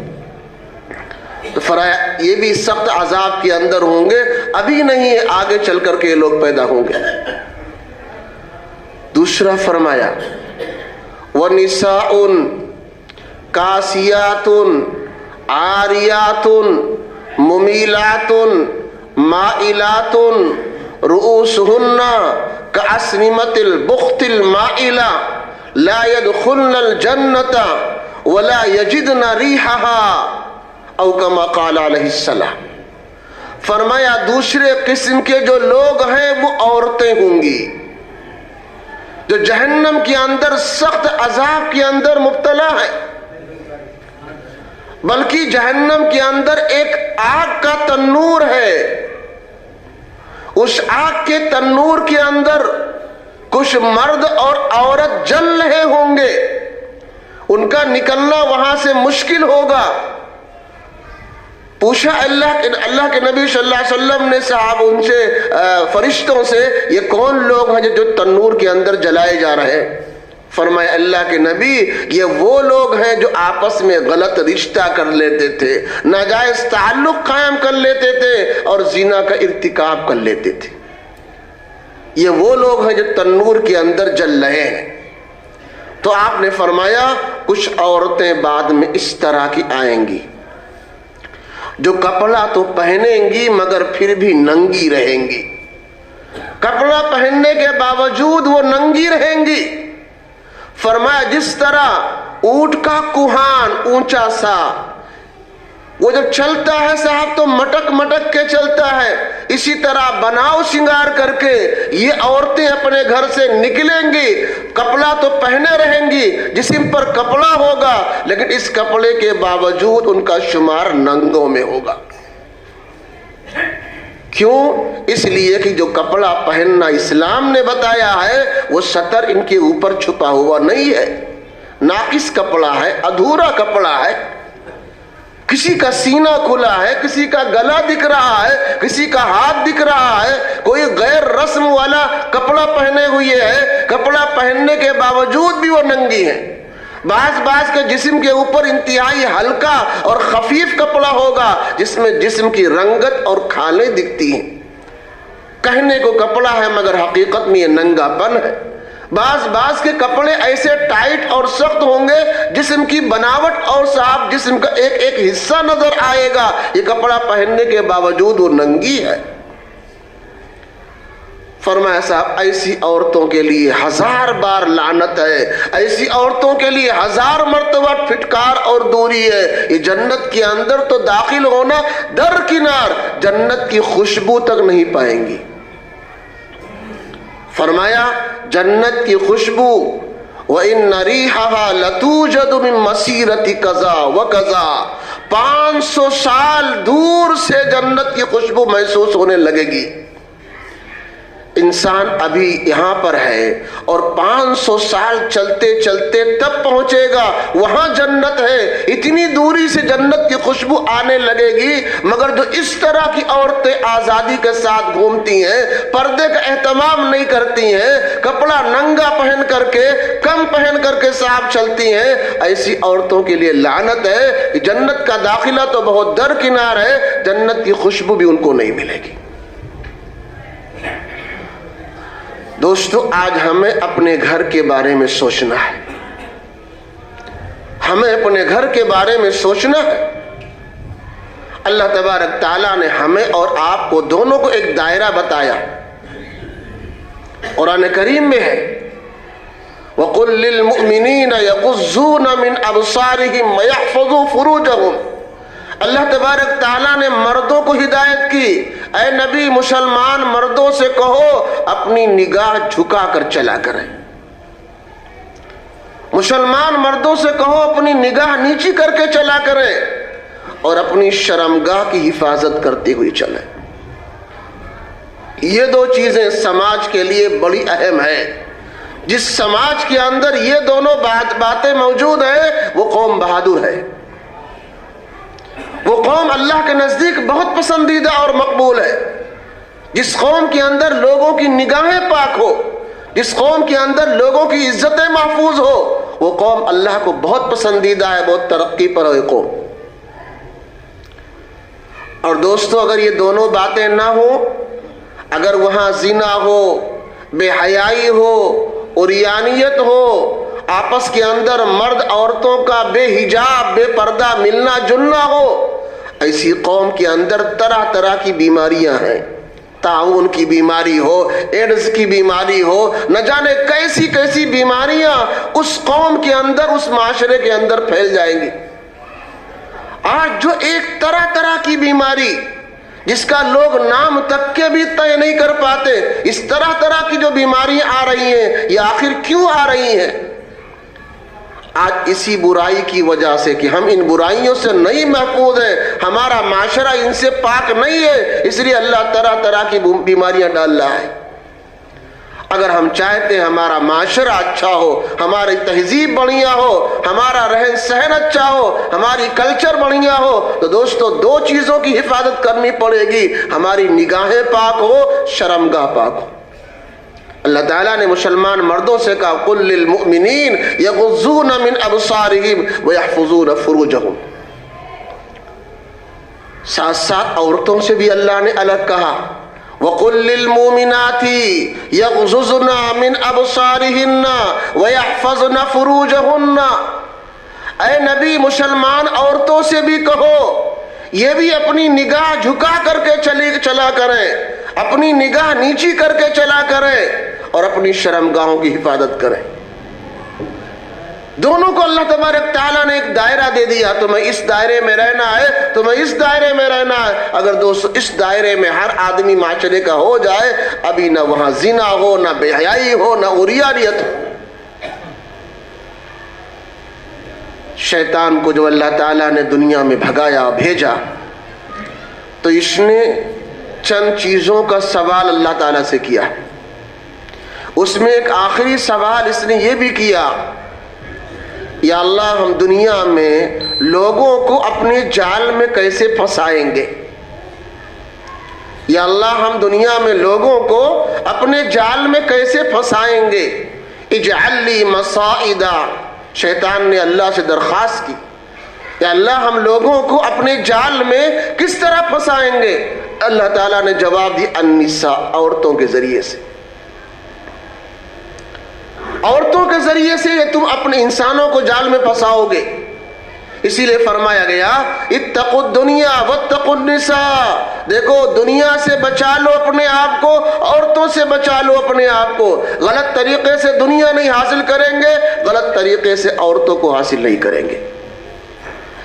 تو فرمایا یہ بھی سخت عذاب کے اندر ہوں گے، ابھی نہیں ہے، آگے چل کر کے یہ لوگ پیدا ہوں گے۔ دوسرا فرمایا وَنِسَاءٌ كَاسِيَاتٌ عَارِيَاتٌ مُمِيلَاتٌ مَائِلَاتٌ رُؤُوسُهُنَّ كَأَسْنِمَةِ الْبُخْتِ الْمَائِلَةِ لَا يَدْخُلْنَ الْجَنَّةَ وَلَا يَجِدْنَ رِيحَهَا او كما قال علیہ السلام۔ فرمایا دوسرے قسم کے جو لوگ ہیں وہ عورتیں ہوں گی جو جہنم کے اندر سخت عذاب کے اندر مبتلا ہے، بلکہ جہنم کے اندر ایک آگ کا تنور ہے، اس آگ کے تنور کے اندر کچھ مرد اور عورت جل رہے ہوں گے، ان کا نکلنا وہاں سے مشکل ہوگا۔ پوچھا اللہ کے نبی صلی اللہ علیہ وسلم نے صاحب ان سے، فرشتوں سے، یہ کون لوگ ہیں جو تنور کے اندر جلائے جا رہے ہیں؟ فرمایا اللہ کے نبی یہ وہ لوگ ہیں جو آپس میں غلط رشتہ کر لیتے تھے، ناجائز تعلق قائم کر لیتے تھے اور زنا کا ارتکاب کر لیتے تھے، یہ وہ لوگ ہیں جو تنور کے اندر جل رہے ہیں۔ تو آپ نے فرمایا کچھ عورتیں بعد میں اس طرح کی آئیں گی جو کپڑا تو پہنیں گی مگر پھر بھی ننگی رہیں گی، کپڑا پہننے کے باوجود وہ ننگی رہیں گی۔ فرمایا جس طرح اونٹ کا کوہان اونچا سا وہ جب چلتا ہے صاحب تو مٹک مٹک کے چلتا ہے، اسی طرح بناؤ سنگار کر کے یہ عورتیں اپنے گھر سے نکلیں گی، کپڑا تو پہنے رہیں گی، جسم پر کپڑا ہوگا، لیکن اس کپڑے کے باوجود ان کا شمار ننگوں میں ہوگا۔ کیوں؟ اس لیے کہ جو کپڑا پہننا اسلام نے بتایا ہے وہ سطر ان کے اوپر چھپا ہوا نہیں ہے، ناقص کپڑا ہے، ادھورا کپڑا ہے۔ کسی کا سینہ کھلا ہے، کسی کا گلا دکھ رہا ہے، کسی کا ہاتھ دکھ رہا ہے، کوئی غیر رسم والا کپڑا پہنے ہوئے ہے، کپڑا پہننے کے باوجود بھی وہ ننگی ہیں۔ بعض کے جسم کے اوپر انتہائی ہلکا اور خفیف کپڑا ہوگا جس میں جسم کی رنگت اور کھالیں دکھتی ہیں، کہنے کو کپڑا ہے مگر حقیقت میں یہ ننگا پن ہے۔ بعض کے کپڑے ایسے ٹائٹ اور سخت ہوں گے جسم کی بناوٹ اور صاف جسم کا ایک ایک حصہ نظر آئے گا، یہ کپڑا پہننے کے باوجود وہ ننگی ہے۔ فرمایا صاحب ایسی عورتوں کے لیے 1000 بار لعنت ہے، ایسی عورتوں کے لیے 1000 مرتبہ پھٹکار اور دوری ہے۔ یہ جنت کے اندر تو داخل ہونا درکنار، جنت کی خوشبو تک نہیں پائیں گی۔ فرمایا جنت کی خوشبو وَإِنَّ رِيحَهَا لَتُوجَدُ مِن مَسِيرَةِ كَذَا وَكَذَا، 500 سال دور سے جنت کی خوشبو محسوس ہونے لگے گی۔ انسان ابھی یہاں پر ہے اور 500 سال چلتے چلتے تب پہنچے گا وہاں جنت ہے، اتنی دوری سے جنت کی خوشبو آنے لگے گی۔ مگر جو اس طرح کی عورتیں آزادی کے ساتھ گھومتی ہیں، پردے کا اہتمام نہیں کرتی ہیں، کپڑا ننگا پہن کر کے کم پہن کر کے صاحب چلتی ہیں، ایسی عورتوں کے لیے لعنت ہے کہ جنت کا داخلہ تو بہت درکنار ہے، جنت کی خوشبو بھی ان کو نہیں ملے گی۔ دوستو آج ہمیں اپنے گھر کے بارے میں سوچنا ہے، ہمیں اپنے گھر کے بارے میں سوچنا ہے۔ اللہ تبارک تعالیٰ نے ہمیں اور آپ کو دونوں کو ایک دائرہ بتایا، قرآن کریم میں ہے وَقُلْ لِلْمُؤْمِنِينَ يَغُضُّوا مِنْ أَبْصَارِهِمْ وَيَحْفَظُوا فُرُوجَهُمْ۔ اللہ تبارک تعالیٰ نے مردوں کو ہدایت کی، اے نبی مسلمان مردوں سے کہو اپنی نگاہ جھکا کر چلا کریں، مسلمان مردوں سے کہو اپنی نگاہ نیچی کر کے چلا کریں اور اپنی شرمگاہ کی حفاظت کرتے ہوئے چلیں۔ یہ دو چیزیں سماج کے لیے بڑی اہم ہے۔ جس سماج کے اندر یہ دونوں باتیں موجود ہیں وہ قوم بہادر ہے، وہ قوم اللہ کے نزدیک بہت پسندیدہ اور مقبول ہے۔ جس قوم کے اندر لوگوں کی نگاہیں پاک ہو، جس قوم کے اندر لوگوں کی عزتیں محفوظ ہو، وہ قوم اللہ کو بہت پسندیدہ ہے، بہت ترقی پر ہے قوم۔ اور دوستو اگر یہ دونوں باتیں نہ ہوں، اگر وہاں زنا ہو، بے حیائی ہو، عریانیت ہو، آپس کے اندر مرد عورتوں کا بے حجاب بے پردہ ملنا جلنا ہو، ایسی قوم کے اندر طرح طرح کی بیماریاں ہیں، طاعون کی بیماری ہو، ایڈز کی بیماری ہو، نہ جانے کیسی کیسی بیماریاں اس قوم کے اندر اس معاشرے کے اندر پھیل جائیں گی۔ آج جو ایک طرح طرح کی بیماری جس کا لوگ نام تک کے بھی طے نہیں کر پاتے، اس طرح طرح کی جو بیماریاں آ رہی ہیں یہ آخر کیوں آ رہی ہیں؟ آج اسی برائی کی وجہ سے کہ ہم ان برائیوں سے نہیں محفوظ ہیں، ہمارا معاشرہ ان سے پاک نہیں ہے، اس لیے اللہ طرح طرح کی بیماریاں ڈال رہا ہے۔ اگر ہم چاہتے ہیں ہمارا معاشرہ اچھا ہو، ہماری تہذیب بڑھیا ہو، ہمارا رہن سہن اچھا ہو، ہماری کلچر بڑھیا ہو، تو دوستو دو چیزوں کی حفاظت کرنی پڑے گی، ہماری نگاہیں پاک ہو، شرمگاہ پاک ہو۔ اللہ تعالیٰ نے مسلمان مردوں سے کہا قُلْ لِلْمُؤْمِنِينَ يَغُضُّونَ مِنْ أَبْصَارِهِمْ وَيَحْفَظُونَ فُرُوجَهُمْ۔ ساتھ ساتھ عورتوں سے بھی اللہ نے الگ کہا وَقُلْ لِلْمُؤْمِنَاتِ يَغْضُضْنَ مِنْ أَبْصَارِهِنَّ وَيَحْفَظْنَ فُرُوجَهُنَّ۔ اے نبی مسلمان عورتوں سے بھی کہو یہ بھی اپنی نگاہ جھکا کر کے چلا کریں، اپنی نگاہ نیچی کر کے چلا کریں اور اپنی شرمگاہوں کی حفاظت کریں۔ دونوں کو اللہ تبارک تعالیٰ نے ایک دائرہ دے دیا، تمہیں اس دائرے میں رہنا ہے، تمہیں اس دائرے میں رہنا ہے۔ اگر دوستو اس دائرے میں ہر آدمی معاشرے کا ہو جائے، ابھی نہ وہاں زنا ہو، نہ بے حیائی ہو، نہ عریانیت ہو۔ شیطان کو جو اللہ تعالیٰ نے دنیا میں بھگایا بھیجا تو اس نے چند چیزوں کا سوال اللہ تعالیٰ سے کیا. اس میں ایک آخری سوال اس نے یہ بھی کیا، یا اللہ ہم دنیا میں لوگوں کو اپنے جال میں کیسے پھنسائیں گے؟ یا اللہ ہم دنیا میں لوگوں کو اپنے جال میں کیسے پھنسائیں گے؟ اجعل لی مصائدا، شیطان نے اللہ سے درخواست کی، یا اللہ ہم لوگوں کو اپنے جال میں کس طرح پھنسائیں گے؟ اللہ تعالیٰ نے جواب دی النساء، عورتوں کے ذریعے سے. عورتوں کے ذریعے سے تم اپنے انسانوں کو جال میں پھنساؤ گے. اسی لیے فرمایا گیا اتقوا الدنیا واتقوا النساء، دیکھو دنیا سے بچا لو اپنے آپ کو، عورتوں سے بچا لو اپنے آپ کو. غلط طریقے سے دنیا نہیں حاصل کریں گے، غلط طریقے سے عورتوں کو حاصل نہیں کریں گے.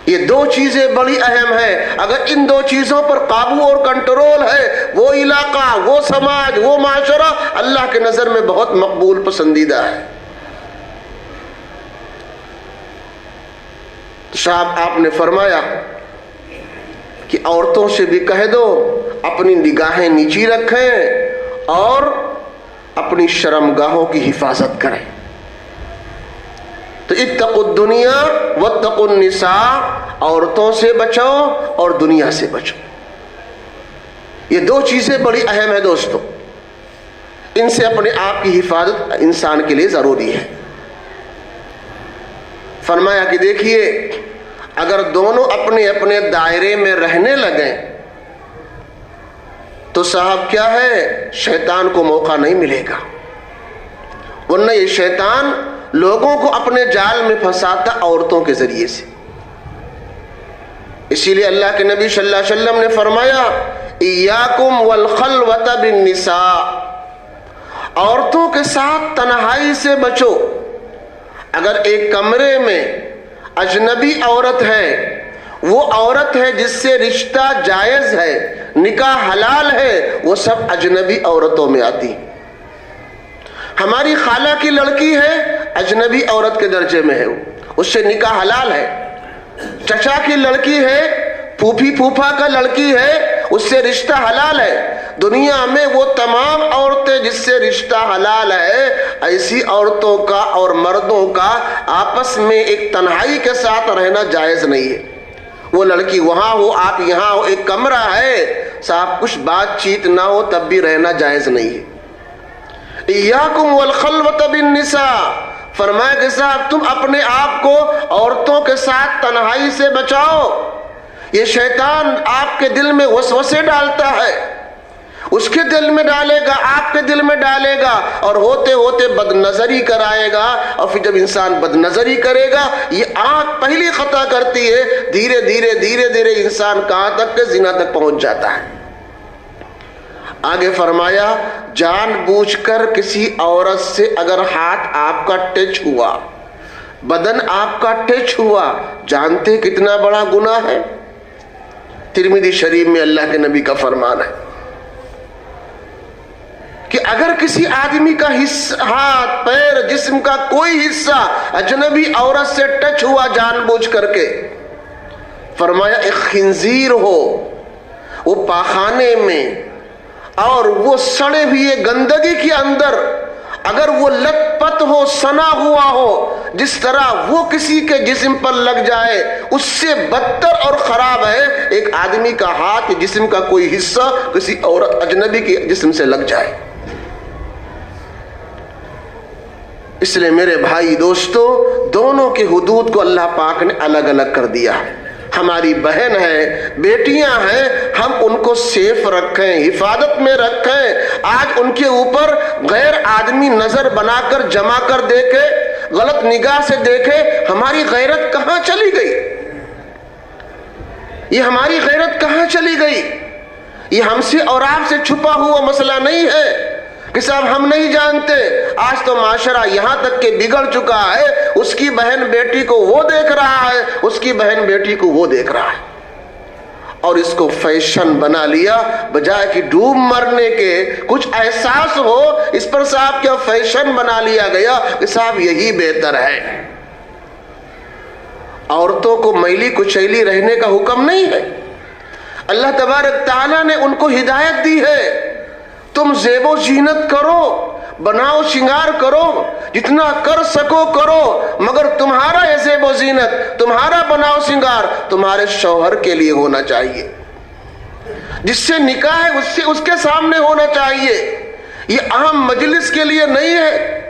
یہ دو چیزیں بڑی اہم ہیں. اگر ان دو چیزوں پر قابو اور کنٹرول ہے، وہ علاقہ، وہ سماج، وہ معاشرہ اللہ کے نظر میں بہت مقبول پسندیدہ ہے. صاحب آپ نے فرمایا کہ عورتوں سے بھی کہہ دو اپنی نگاہیں نیچی رکھیں اور اپنی شرمگاہوں کی حفاظت کریں. تو اتقوا الدنیا واتقوا النساء، عورتوں سے بچو اور دنیا سے بچو. یہ دو چیزیں بڑی اہم ہیں دوستو، ان سے اپنے آپ کی حفاظت انسان کے لیے ضروری ہے. فرمایا کہ دیکھیے اگر دونوں اپنے اپنے دائرے میں رہنے لگیں تو صاحب کیا ہے، شیطان کو موقع نہیں ملے گا. ورنہ یہ شیطان لوگوں کو اپنے جال میں پھنساتا عورتوں کے ذریعے سے. اسی لیے اللہ کے نبی صلی اللہ علیہ وسلم نے فرمایا ایاکم والخلوۃ بالنساء، عورتوں کے ساتھ تنہائی سے بچو. اگر ایک کمرے میں اجنبی عورت ہے، وہ عورت ہے جس سے رشتہ جائز ہے، نکاح حلال ہے، وہ سب اجنبی عورتوں میں آتی. ہماری خالہ کی لڑکی ہے، اجنبی عورت کے درجے میں ہے، اس سے نکاح حلال ہے. چچا کی لڑکی ہے، پھوپھی پھوپھا کا لڑکی ہے، اس سے رشتہ حلال ہے. دنیا میں وہ تمام عورتیں جس سے رشتہ حلال ہے، ایسی عورتوں کا اور مردوں کا آپس میں ایک تنہائی کے ساتھ رہنا جائز نہیں ہے. وہ لڑکی وہاں ہو، آپ یہاں ہو، ایک کمرہ ہے، صاحب کچھ بات چیت نہ ہو تب بھی رہنا جائز نہیں ہے. ایاکم والخلوۃ بالنساء، فرمایا کہ صاحب تم اپنے آپ کو عورتوں کے ساتھ تنہائی سے بچاؤ. یہ شیطان آپ کے دل میں وسوسے ڈالتا ہے، اس کے دل میں ڈالے گا، آپ کے دل میں ڈالے گا، اور ہوتے ہوتے بد نظری کرائے گا. اور پھر جب انسان بد نظری کرے گا، یہ آنکھ پہلی خطا کرتی ہے، دھیرے دھیرے دھیرے دھیرے انسان کہاں تک کہ زنا تک پہنچ جاتا ہے. آگے فرمایا جان بوجھ کر کسی عورت سے اگر ہاتھ آپ کا ٹچ ہوا، بدن آپ کا ٹچ ہوا، جانتے کتنا بڑا گناہ ہے؟ ترمذی شریف میں اللہ کے نبی کا فرمان ہے کہ اگر کسی آدمی کا ہاتھ، پیر، جسم کا کوئی حصہ اجنبی عورت سے ٹچ ہوا جان بوجھ کر کے، فرمایا ایک خنزیر ہو، وہ پاخانے میں اور وہ سڑے ہوئے گندگی کے اندر اگر وہ لت پت ہو، سنا ہوا ہو، جس طرح وہ کسی کے جسم پر لگ جائے، اس سے بدتر اور خراب ہے ایک آدمی کا ہاتھ، جسم کا کوئی حصہ کسی عورت اجنبی کے جسم سے لگ جائے. اس لیے میرے بھائی دوستو، دونوں کے حدود کو اللہ پاک نے الگ الگ کر دیا ہے. ہماری بہن ہے، بیٹیاں ہیں، ہم ان کو سیف رکھیں، حفاظت میں رکھیں. آج ان کے اوپر غیر آدمی نظر بنا کر جما کر دیکھے، غلط نگاہ سے دیکھے، ہماری غیرت کہاں چلی گئی؟ یہ ہماری غیرت کہاں چلی گئی؟ یہ ہم سے اور آپ سے چھپا ہوا مسئلہ نہیں ہے کہ صاحب ہم نہیں جانتے. آج تو معاشرہ یہاں تک کہ بگڑ چکا ہے، اس کی بہن بیٹی کو وہ دیکھ رہا ہے، اس کی بہن بیٹی کو وہ دیکھ رہا ہے، اور اس کو فیشن بنا لیا. بجائے کہ ڈوب مرنے کے کچھ احساس ہو، اس پر صاحب کیا فیشن بنا لیا گیا کہ صاحب یہی بہتر ہے. عورتوں کو میلی کچیلی رہنے کا حکم نہیں ہے. اللہ تبارک تعالیٰ نے ان کو ہدایت دی ہے، تم زیب و زینت کرو، بناؤ شنگار کرو، جتنا کر سکو کرو، مگر تمہارا یہ زیب و زینت، تمہارا بناؤ شنگار تمہارے شوہر کے لیے ہونا چاہیے، جس سے نکاح ہے اس کے سامنے ہونا چاہیے، یہ عام مجلس کے لیے نہیں ہے۔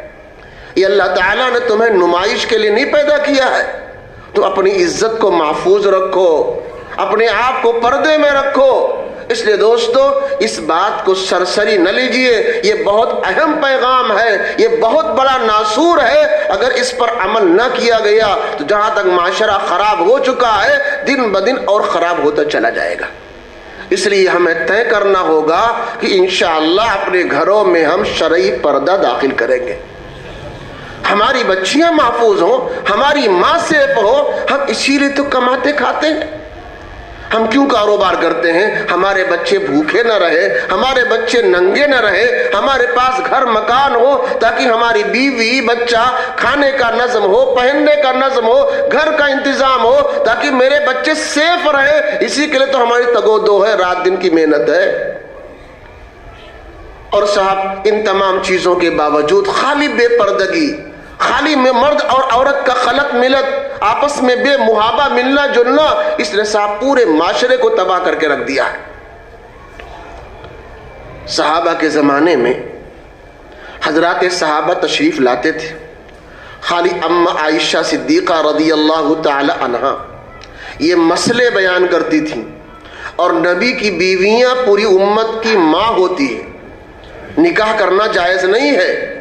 یہ اللہ تعالیٰ نے تمہیں نمائش کے لیے نہیں پیدا کیا ہے، تو اپنی عزت کو محفوظ رکھو، اپنے آپ کو پردے میں رکھو۔ اس لیے دوستو اس بات کو سرسری نہ لیجئے، یہ بہت اہم پیغام ہے، یہ بہت بڑا ناصور ہے۔ اگر اس پر عمل نہ کیا گیا تو جہاں تک معاشرہ خراب ہو چکا ہے دن بدن اور خراب ہوتا چلا جائے گا۔ اس لیے ہمیں طے کرنا ہوگا کہ انشاءاللہ اپنے گھروں میں ہم شرعی پردہ داخل کریں گے، ہماری بچیاں محفوظ ہوں، ہماری ماں سیف ہو۔ ہم اسی لیے تو کماتے کھاتے ہیں، ہم کیوں کاروبار کرتے ہیں؟ ہمارے بچے بھوکے نہ رہے، ہمارے بچے ننگے نہ رہے، ہمارے پاس گھر مکان ہو تاکہ ہماری بیوی بچہ کھانے کا نظم ہو، پہننے کا نظم ہو، گھر کا انتظام ہو، تاکہ میرے بچے سیف رہے۔ اسی کے لیے تو ہماری تگو دو ہے، رات دن کی محنت ہے۔ اور صاحب ان تمام چیزوں کے باوجود خالی بے پردگی، خالی میں مرد اور عورت کا خلط ملت، آپس میں بے محابہ ملنا جلنا، اس نے صاحب پورے معاشرے کو تباہ کر کے رکھ دیا ہے۔ صحابہ کے زمانے میں حضرات صحابہ تشریف لاتے تھے، خالی اما عائشہ صدیقہ رضی اللہ تعالی عنہا یہ مسئلے بیان کرتی تھیں، اور نبی کی بیویاں پوری امت کی ماں ہوتی ہے، نکاح کرنا جائز نہیں ہے۔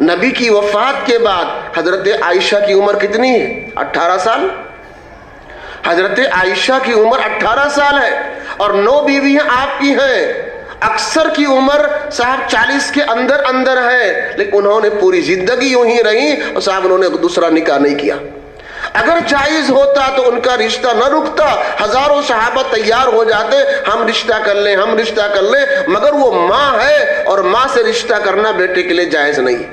نبی کی وفات کے بعد حضرت عائشہ کی عمر کتنی ہے؟ 18 سال۔ حضرت عائشہ کی عمر 18 سال ہے، اور 9 بیویاں آپ کی ہیں۔ اکثر کی عمر صاحب 40 کے اندر اندر ہے، لیکن انہوں نے پوری زندگی یوں ہی رہی، اور صاحب انہوں نے دوسرا نکاح نہیں کیا۔ اگر جائز ہوتا تو ان کا رشتہ نہ رکتا، ہزاروں صحابہ تیار ہو جاتے، ہم رشتہ کر لیں، ہم رشتہ کر لیں، مگر وہ ماں ہے، اور ماں سے رشتہ کرنا بیٹے کے لیے جائز نہیں۔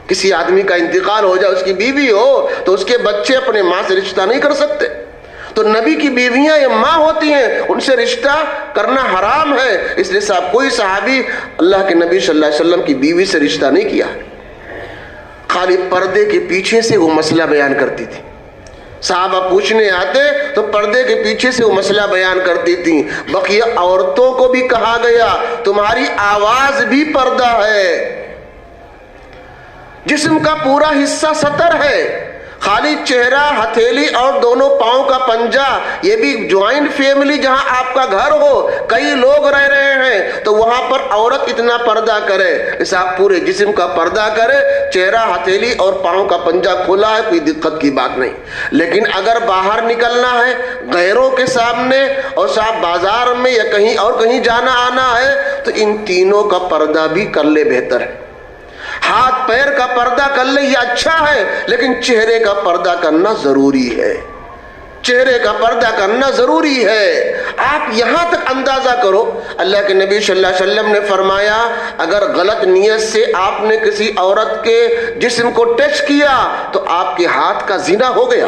کسی آدمی کا انتقال ہو جائے، اس کی بیوی ہو، تو اس کے بچے اپنے ماں سے رشتہ نہیں کر سکتے۔ تو نبی کی بیویاں یہ ماں ہوتی ہیں، ان سے رشتہ کرنا حرام ہے۔ اس لیے صاحب کوئی صحابی اللہ کے نبی صلی اللہ علیہ وسلم کی بیوی سے رشتہ نہیں کیا۔ خالی پردے کے پیچھے سے وہ مسئلہ بیان کرتی تھی، صحابہ پوچھنے آتے تو پردے کے پیچھے سے وہ مسئلہ بیان کرتی تھی۔ بقیہ عورتوں کو بھی کہا گیا تمہاری آواز بھی پردہ ہے، جسم کا پورا حصہ ستر ہے، خالی چہرہ، ہتھیلی اور دونوں پاؤں کا پنجہ، یہ بھی جوائنٹ فیملی جہاں آپ کا گھر ہو، کئی لوگ رہ رہے ہیں، تو وہاں پر عورت اتنا پردہ کرے، اس آپ پورے جسم کا پردہ کرے، چہرہ، ہتھیلی اور پاؤں کا پنجہ کھلا ہے، کوئی دقت کی بات نہیں۔ لیکن اگر باہر نکلنا ہے غیروں کے سامنے، اور صاحب بازار میں یا کہیں اور کہیں جانا آنا ہے، تو ان تینوں کا پردہ بھی کر لے، بہتر ہے۔ ہاتھ پیر کا پردہ کر لے یہ اچھا ہے، لیکن چہرے کا پردہ کرنا ضروری ہے، چہرے کا پردہ کرنا ضروری ہے۔ آپ یہاں تک اندازہ کرو، اللہ کے نبی صلی اللہ علیہ وسلم نے فرمایا اگر غلط نیت سے آپ نے کسی عورت کے جسم کو ٹچ کیا تو آپ کے ہاتھ کا زنا ہو گیا،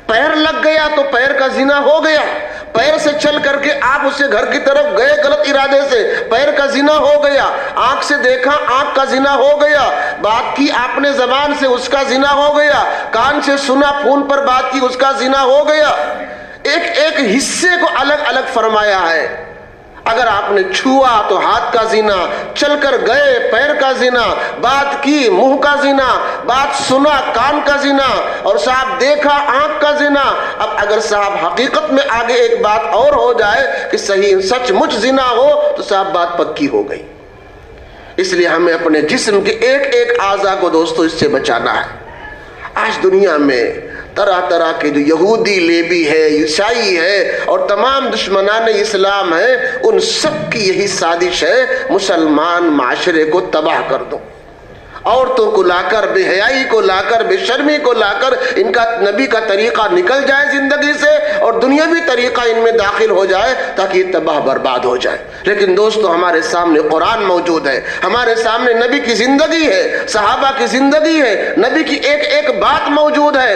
پیر لگ گیا تو پیر کا زنا ہو گیا، پیر سے چل کر کے آپ اس سے گھر کی طرف گئے غلط ارادے سے، پیر کا زنا ہو گیا، آنکھ سے دیکھا آنکھ کا زنا ہو گیا، بات کی آپ نے زبان سے اس کا زنا ہو گیا، کان سے سنا فون پر بات کی اس کا زنا ہو گیا۔ ایک ایک حصے کو الگ الگ فرمایا ہے۔ اگر آپ نے چھوا تو ہاتھ کا زنا، چل کر گئے پیر کا زنا، بات کی منہ کا زنا، بات سنا کان کا زنا، اور صاحب دیکھا آنکھ کا زنا۔ اب اگر صاحب حقیقت میں آگے ایک بات اور ہو جائے کہ صحیح سچ مچ زنا ہو تو صاحب بات پکی ہو گئی۔ اس لیے ہمیں اپنے جسم کے ایک ایک اعضاء کو دوستو اس سے بچانا ہے۔ آج دنیا میں طرح طرح کے جو یہودی لیبی ہے، عیسائی ہے، اور تمام دشمنان اسلام ہیں، ان سب کی یہی سازش ہے مسلمان معاشرے کو تباہ کر دو، عورتوں کو لا کر، بے حیائی کو لا کر، بے شرمی کو لا کر ان کا نبی کا طریقہ نکل جائے زندگی سے، اور دنیاوی طریقہ ان میں داخل ہو جائے تاکہ یہ تباہ برباد ہو جائے۔ لیکن دوستو ہمارے سامنے قرآن موجود ہے، ہمارے سامنے نبی کی زندگی ہے، صحابہ کی زندگی ہے، نبی کی ایک ایک بات موجود ہے،